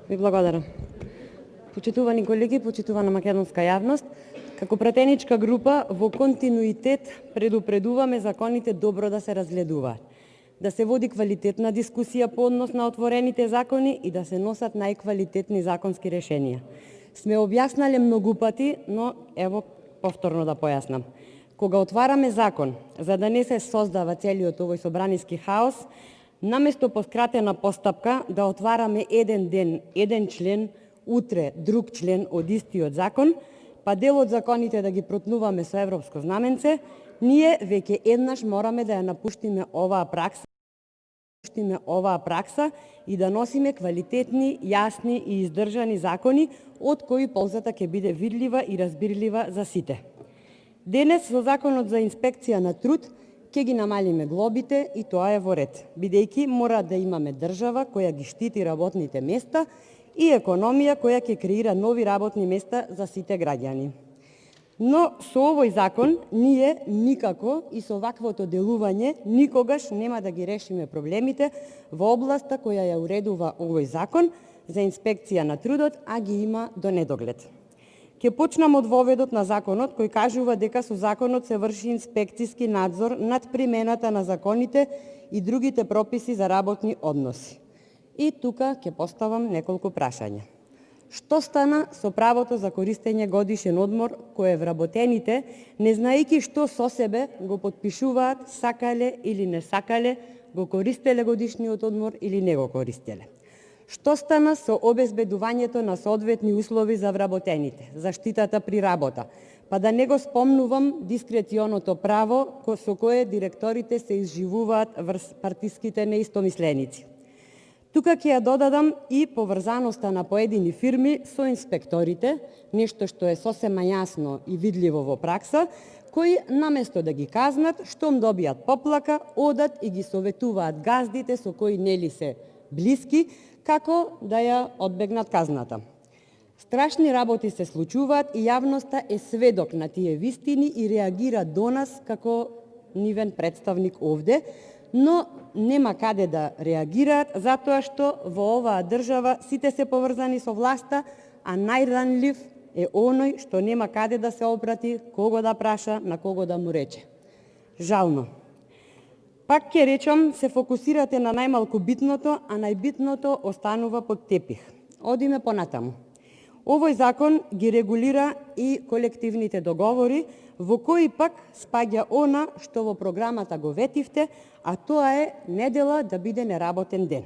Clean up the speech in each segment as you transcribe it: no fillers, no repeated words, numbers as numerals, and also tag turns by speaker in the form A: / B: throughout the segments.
A: Ви благодарам. Почитувани колеги, почитувана македонска јавност, како пратеничка група во континуитет предупредуваме законите добро да се разгледуваат, да се води квалитетна дискусија по однос на отворените закони и да се носат најквалитетни законски решенија. Сме објаснале многу пати, но ево повторно да појаснам. Кога отвараме закон, за да не се создава целиот овој собраниски хаос, наместо по скратена постапка да отвараме еден ден, еден член, утре друг член од истиот закон, па дел од законите да ги протнуваме со европско знаменце, ние веќе еднаш мораме да ја напуштиме оваа пракса и да носиме квалитетни, јасни и издржани закони, од кои ползата ќе биде видлива и разбирлива за сите. Денес со законот за инспекција на труд ќе ги намалиме глобите и тоа е во ред, бидејќи мора да имаме држава која ги штити работните места и економија која ќе креира нови работни места за сите граѓани. Но со овој закон ние никако и со ваквото делување никогаш нема да ги решиме проблемите во областа која ја уредува овој закон за инспекција на трудот, а ги има до недоглед. Ќе почнам од воведот на законот кој кажува дека со законот се врши инспекциски надзор над примената на законите и другите прописи за работни односи. И тука ќе поставам неколку прашања. Што стана со правото за користење годишен одмор кое вработените, не знаејќи што со себе го потпишуваат, сакале или не сакале, го користеле годишниот одмор или не го користеле? Што стана со обезбедувањето на соодветни услови за вработените, заштитата при работа, па да не го спомнувам дискреционото право со кое директорите се изживуваат врз партиските неистомисленици. Тука ќе ја додадам и поврзаноста на поедини фирми со инспекторите, нешто што е сосема јасно и видливо во пракса, кои наместо да ги казнат, штом добијат поплака, одат и ги советуваат газдите со кои нели се блиски, како да ја одбегнат казната. Страшни работи се случуваат и јавноста е сведок на тие вистини и реагира до нас како нивен представник овде, но нема каде да реагираат, затоа што во оваа држава сите се поврзани со власта, а најранлив е оној што нема каде да се обрати, кого да праша, на кого да му рече. Жално. Пак ќе речам, се фокусирате на најмалку битното, а најбитното останува под тепих. Одиме понатаму. Овој закон ги регулира и колективните договори, во кои пак спаѓа она што во програмата го ветивте, а тоа е недела да биде неработен ден.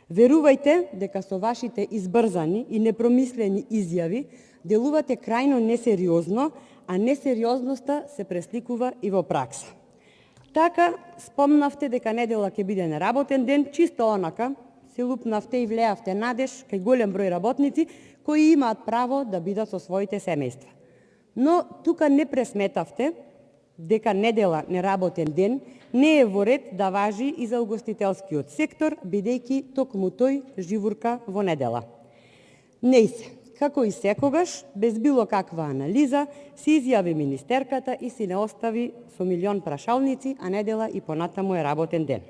A: Верувајте дека со вашите избрзани и непромислени изјави делувате крајно несериозно, а несериозноста се пресликува и во пракса. Така, спомнавте дека недела ќе биде неработен ден, чисто онака, се лупнавте и влеавте надеж кај голем број работници кои имаат право да бидат со своите семејства. Но тука не пресметавте дека недела неработен ден не е во ред да важи и за угостителскиот сектор, бидејќи токму тој живурка во недела. Не се, како и секогаш, без било каква анализа, се изјави министерката и си не остави со милион прашалници, а недела и понатаму е работен ден.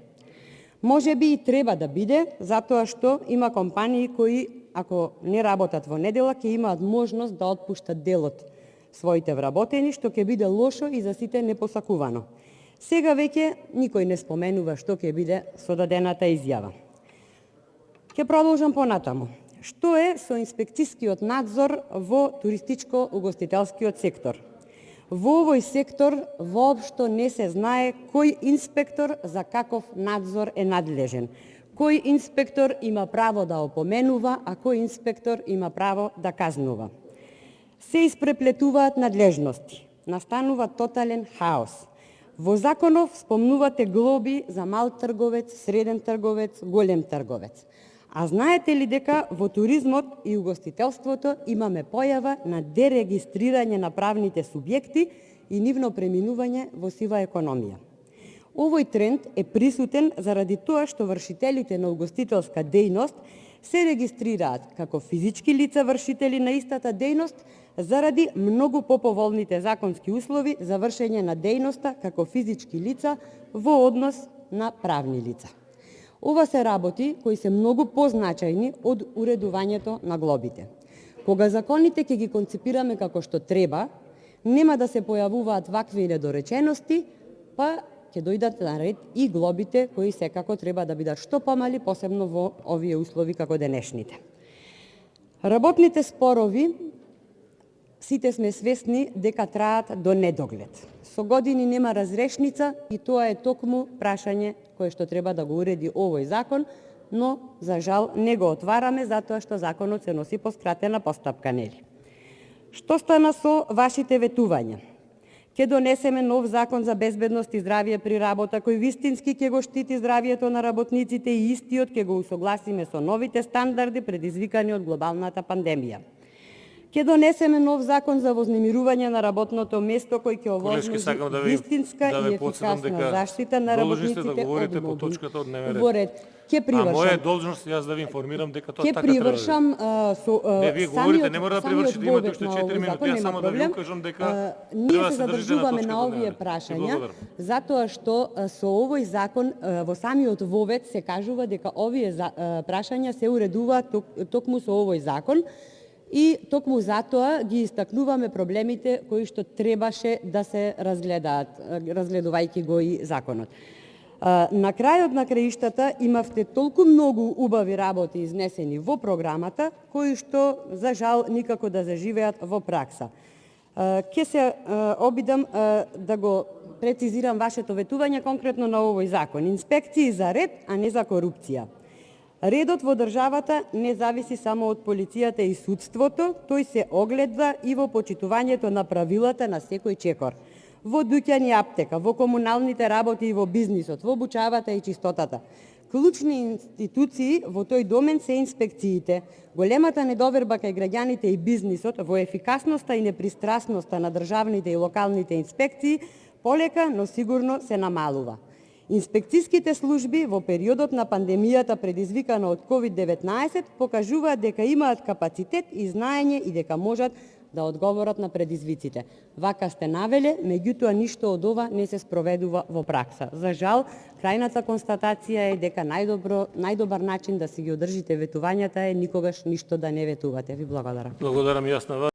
A: Може би и треба да биде, затоа што има компании кои, ако не работат во недела, ќе имаат можност да отпуштат делот своите вработени, што ќе биде лошо и за сите непосакувано. Сега веќе никој не споменува што ќе биде со дадената изјава. Ќе продолжам понатаму. Што е со инспекцискиот надзор во туристичко-угостителскиот сектор? Во овој сектор воопшто не се знае кој инспектор за каков надзор е надлежен. Кој инспектор има право да опоменува, а кој инспектор има право да казнува. Се испреплетуваат надлежности. Настанува тотален хаос. Во законов спомнувате глоби за мал трговец, среден трговец, голем трговец. А знаете ли дека во туризмот и угостителството имаме појава на дерегистрирање на правните субјекти и нивно преминување во сива економија? Овој тренд е присутен заради тоа што вршителите на угостителска дејност се регистрираат како физички лица вршители на истата дејност заради многу поповолните законски услови за вршење на дејноста како физички лица во однос на правни лица. Ова се работи кои се многу позначајни од уредувањето на глобите. Кога законите ќе ги концепираме како што треба, нема да се појавуваат вакви недоречености, па ќе дојдат на ред и глобите кои секако треба да бидат што помали, посебно во овие услови како денешните. Работните спорови, сите сме свесни дека траат до недоглед. Со години нема разрешница и тоа е токму прашање кое што треба да го уреди овој закон, но за жал не го отвараме затоа што законот се носи по скратена постапка, нели? Што стана со вашите ветувања? Ќе донесеме нов закон за безбедност и здравје при работа, кој вистински ќе го штити здравјето на работниците и истиот ќе го усогласиме со новите стандарди предизвикани од глобалната пандемија. Ќе донесеме нов закон за вознемирување на работното место кој ќе овозможи вистинска и ефикасна заштита на работниците од мобилни. Во ред, ќе привршам.
B: А моја должност јас да ви информирам дека тоа така треба.
A: Ќе привршам со
B: не, вие говорите, не мора да привршите, имате уште 4 минути, јас само да ви укажам дека
A: ние се задржуваме на овие прашања, затоа што со овој закон во самиот вовед се кажува дека овие прашања се уредуваат токму со овој закон. И токму затоа ги истакнуваме проблемите кои што требаше да се разгледаат, разгледувајќи го и законот. На крајот на краиштата имавте толку многу убави работи изнесени во програмата, кои што за жал никако да заживеат во пракса. Ќе се обидам да го прецизирам вашето ветување конкретно на овој закон. Инспекции за ред, а не за корупција. Редот во државата не зависи само од полицијата и судството, тој се огледва и во почитувањето на правилата на секој чекор. Во дуќани и аптека, во комуналните работи и во бизнисот, во обучавата и чистотата. Клучни институции во тој домен се инспекциите. Големата недоверба кај граѓаните и бизнисот во ефикасноста и непристрасноста на државните и локалните инспекции полека, но сигурно се намалува. Инспекцијските служби во периодот на пандемијата предизвикана од COVID-19 покажуваат дека имаат капацитет и знаење и дека можат да одговорат на предизвиците. Вака сте навеле, меѓутоа ништо од ова не се спроведува во пракса. За жал, крајната констатација е дека најдобар начин да си ги одржите ветувањата е никогаш ништо да не ветувате. Ви благодарам.
B: Благодарам јас на вас.